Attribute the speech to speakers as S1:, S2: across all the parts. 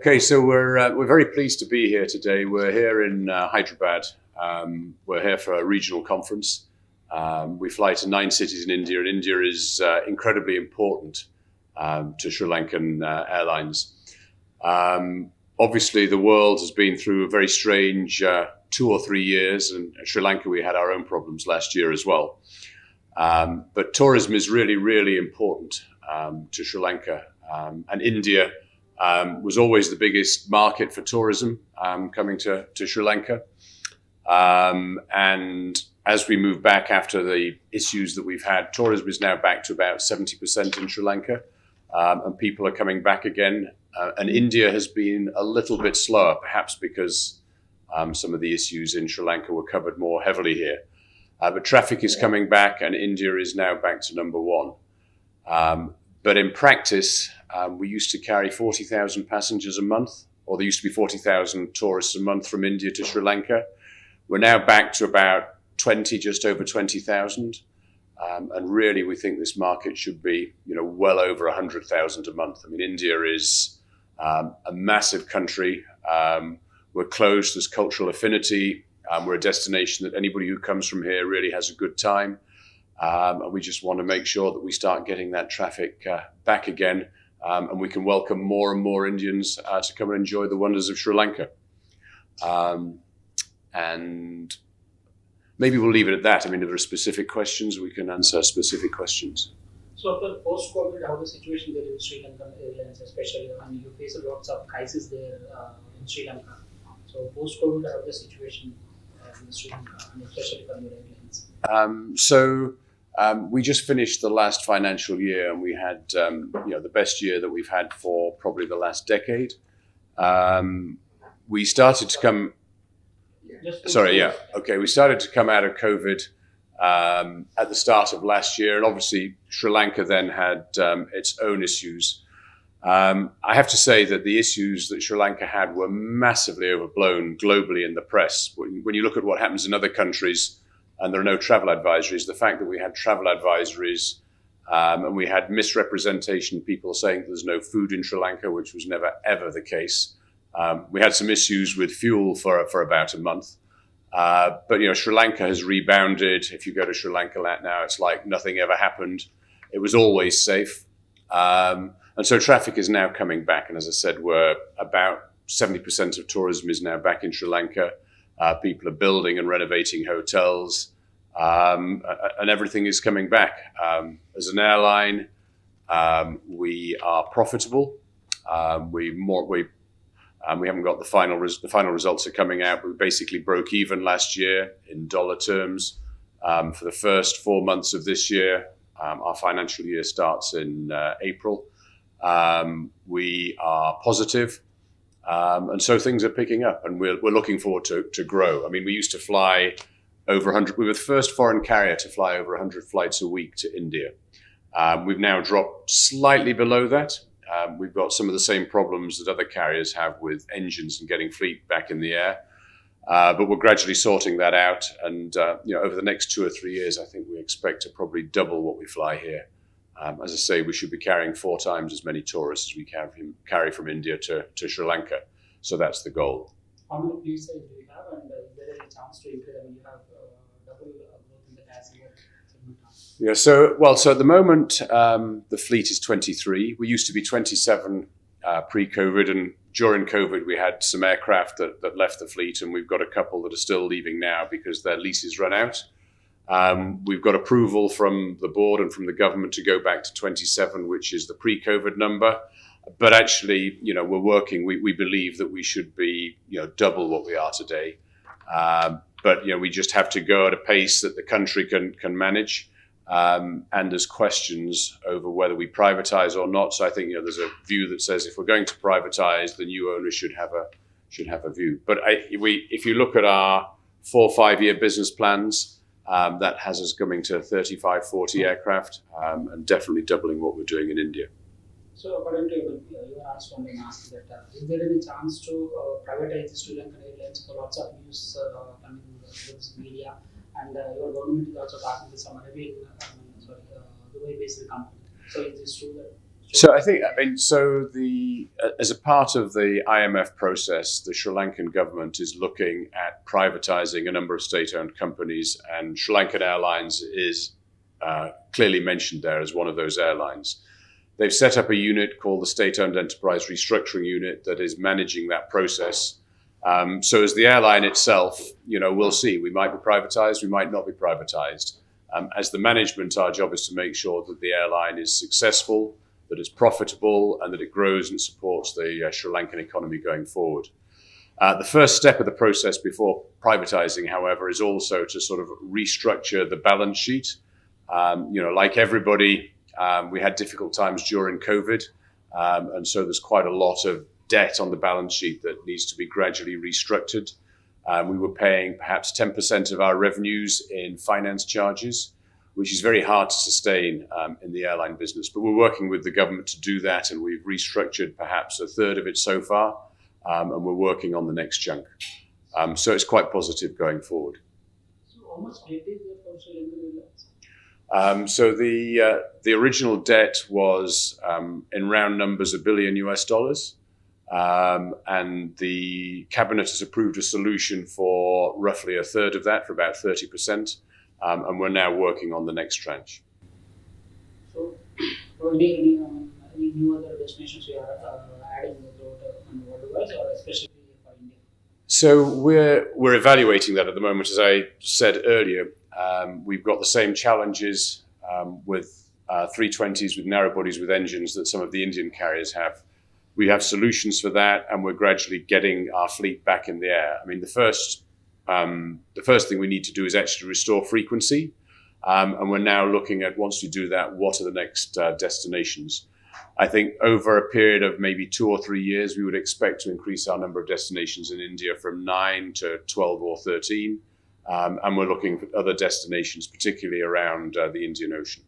S1: Okay, so we're very pleased to be here today. We're here in Hyderabad. We're here for a regional conference. We fly to 9 cities in India, and India is incredibly important to Srilankan Airlines. Obviously, the world has been through a very strange 2 or 3 years, and in Sri Lanka we had our own problems last year as well. But tourism is really, really important to Sri Lanka, and India was always the biggest market for tourism coming to Sri Lanka. And as we move back after the issues that we've had, tourism is now back to about 70% in Sri Lanka, and people are coming back again. And India has been a little bit slower, perhaps because some of the issues in Sri Lanka were covered more heavily here. But traffic is coming back, and India is now back to number one. But in practice, we used to carry 40,000 passengers a month, or there used to be 40,000 tourists a month from India to Sri Lanka. We're now back to about 20, just over 20,000. And really, we think this market should be, well over 100,000 a month. I mean, India is a massive country. We're close. There's cultural affinity. We're a destination that anybody who comes from here really has a good time. And we just want to make sure that we start getting that traffic back again, and we can welcome more and more Indians to come and enjoy the wonders of Sri Lanka. And maybe we'll leave it at that. I mean, if there are specific questions, we can answer specific questions.
S2: So after post-COVID, how the situation there in Srilankan Airlines, especially, and you face lots of crisis there in Sri Lanka. So post-COVID, how the situation in Sri Lanka, and especially for your airlines?
S1: We just finished the last financial year, and we had the best year that we've had for probably the last decade. We started to come. We started to come out of COVID at the start of last year, and obviously Sri Lanka then had its own issues. I have to say that the issues that Sri Lanka had were massively overblown globally in the press. When you look at what happens in other countries, and there are no travel advisories, the fact that we had travel advisories and we had misrepresentation, people saying that there's no food in Sri Lanka, which was never, ever the case. We had some issues with fuel for about a month. But Sri Lanka has rebounded. If you go to Sri Lanka now, it's like nothing ever happened. It was always safe. And so traffic is now coming back. And as I said, we're about 70% of tourism is now back in Sri Lanka. People are building and renovating hotels, and everything is coming back. As an airline, we are profitable. We haven't got the final results are coming out. We basically broke even last year in dollar terms. For the first 4 months of this year, our financial year starts in April. We are positive. And so things are picking up, and we're looking forward to grow. I mean, we used to fly over 100. We were the first foreign carrier to fly over 100 flights a week to India. We've now dropped slightly below that. We've got some of the same problems that other carriers have with engines and getting fleet back in the air. But we're gradually sorting that out. And, over the next 2 or 3 years, I think we expect to probably double what we fly here. As I say, we should be carrying 4 times as many tourists as we carry from India to Sri Lanka. So that's the goal.
S2: How many fleets do you have, and is there any chance to increase? I mean, you have double growth in the passenger segment.
S1: Yeah, so at the moment, the fleet is 23. We used to be 27 pre-COVID, and during COVID, we had some aircraft that left the fleet, and we've got a couple that are still leaving now because their leases run out. We've got approval from the board and from the government to go back to 27, which is the pre-COVID number. But actually, we're working. We believe that we should be, double what we are today. But we just have to go at a pace that the country can manage. And there's questions over whether we privatize or not. So I think there's a view that says if we're going to privatize, the new owners should have a view. But if you look at our 4 or 5 year business plans, that has us coming to 35, 40 aircraft, and definitely doubling what we're doing in India.
S2: So according to you asked one and asked that is there any chance to privatize the Sri Lankan Airlines? For lots of news coming in the media, and your government is also talking to some Dubai-based company. So is this true?
S1: So I think, as a part of the IMF process, the Sri Lankan government is looking at privatizing a number of state-owned companies, and Srilankan Airlines is clearly mentioned there as one of those airlines. They've set up a unit called the State-Owned Enterprise Restructuring Unit that is managing that process. So as the airline itself, we'll see. We might be privatized, we might not be privatized. As the management, our job is to make sure that the airline is successful, that it's profitable, and that it grows and supports the Sri Lankan economy going forward. The first step of the process before privatizing, however, is also to sort of restructure the balance sheet. Like everybody, we had difficult times during COVID, and so there's quite a lot of debt on the balance sheet that needs to be gradually restructured. We were paying perhaps 10% of our revenues in finance charges, which is very hard to sustain in the airline business. But we're working with the government to do that, and we've restructured perhaps a third of it so far, and we're working on the next chunk. So it's quite positive going forward.
S2: So how much debt is there for Srilankan Airlines?
S1: So the original debt was in round numbers $1 billion US. And the cabinet has approved a solution for roughly a third of that, for about 30%, and we're now working on the next tranche.
S2: So, any new other destinations you are adding worldwide, or especially for India?
S1: So we're evaluating that at the moment. As I said earlier, we've got the same challenges with 320s with narrow bodies with engines that some of the Indian carriers have. We have solutions for that, and we're gradually getting our fleet back in the air. I mean, the first thing we need to do is actually restore frequency, and we're now looking at, once we do that, what are the next destinations. I think over a period of maybe 2 or 3 years, we would expect to increase our number of destinations in India from 9 to 12 or 13, and we're looking for other destinations, particularly around the Indian Ocean.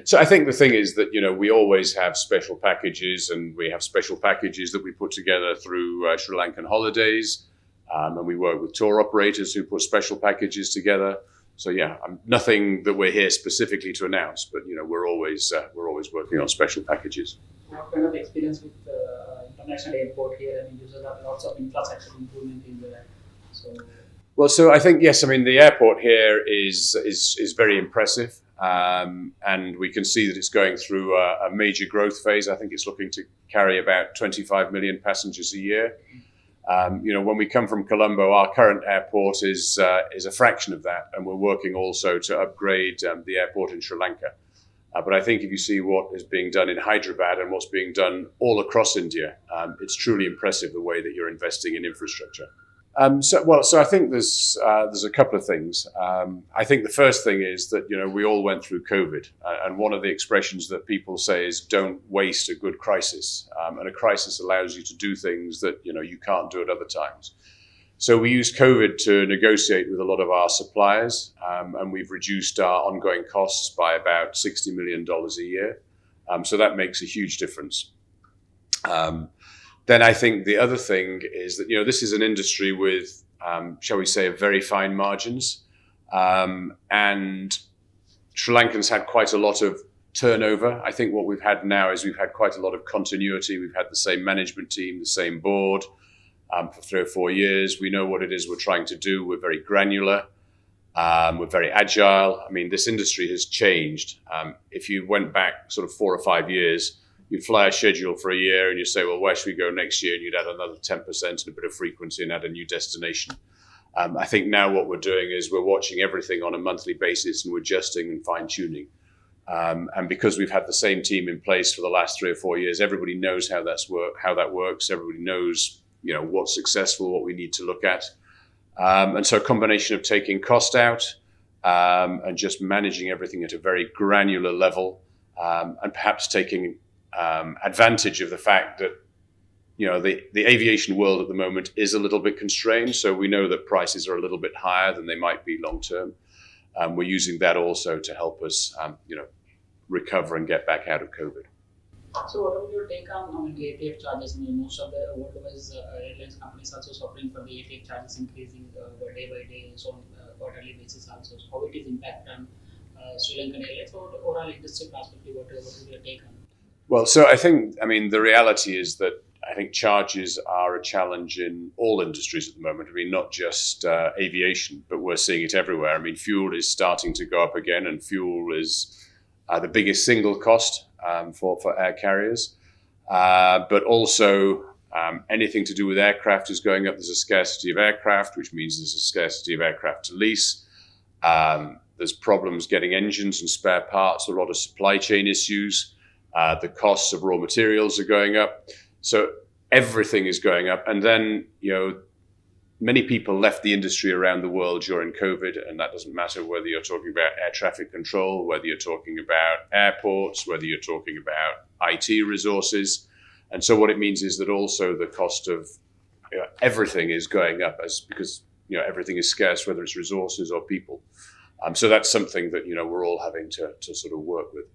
S1: So I think the thing is that, we always have special packages, and we have special packages that we put together through Sri Lankan Holidays, and we work with tour operators who put special packages together. So yeah, nothing that we're here specifically to announce, but we're always working on special packages.
S2: What kind of experience with international airport here? I mean, you have lots of infrastructure improvement in there.
S1: Well, so I think, yes, I mean, the airport here is very impressive, and we can see that it's going through a major growth phase. I think it's looking to carry about 25 million passengers a year. When we come from Colombo, our current airport is a fraction of that, and we're working also to upgrade the airport in Sri Lanka. But I think if you see what is being done in Hyderabad and what's being done all across India, it's truly impressive the way that you're investing in infrastructure. So I think there's a couple of things. I think the first thing is that, we all went through COVID, and one of the expressions that people say is don't waste a good crisis. And a crisis allows you to do things that, you can't do at other times. So we used COVID to negotiate with a lot of our suppliers, and we've reduced our ongoing costs by about $60 million a year. So that makes a huge difference. Then I think the other thing is that, this is an industry with, shall we say, very fine margins. And Sri Lankans had quite a lot of turnover. I think what we've had now is we've had quite a lot of continuity. We've had the same management team, the same board for 3 or 4 years. We know what it is we're trying to do. We're very granular. We're very agile. I mean, this industry has changed. If you went back sort of 4 or 5 years, you'd fly a schedule for a year and you say, well, where should we go next year? And you'd add another 10% and a bit of frequency and add a new destination. I think now what we're doing is we're watching everything on a monthly basis, and we're adjusting and fine tuning. And because we've had the same team in place for the last 3 or 4 years, everybody knows how that works. Everybody knows, what's successful, what we need to look at. And so a combination of taking cost out and just managing everything at a very granular level, and perhaps taking advantage of the fact that the aviation world at the moment is a little bit constrained. So we know that prices are a little bit higher than they might be long term. We're using that also to help us recover and get back out of COVID.
S2: So what about your take on ATF charges? I mean, most of the worldwide airlines companies also suffering from the ATF charges increasing day by day, so on quarterly basis also. So how it is impact on Sri Lankan Airlines, or overall industry perspective, what is your take on?
S1: Well, so I mean, the reality is that I think charges are a challenge in all industries at the moment. I mean, not just aviation, but we're seeing it everywhere. I mean, fuel is starting to go up again, and fuel is the biggest single cost for air carriers. But also, anything to do with aircraft is going up. There's a scarcity of aircraft, which means there's a scarcity of aircraft to lease. There's problems getting engines and spare parts, a lot of supply chain issues. The costs of raw materials are going up. So everything is going up. And then, many people left the industry around the world during COVID, and that doesn't matter whether you're talking about air traffic control, whether you're talking about airports, whether you're talking about IT resources. And so what it means is that also the cost of everything is going up because everything is scarce, whether it's resources or people. So that's something that we're all having to sort of work with.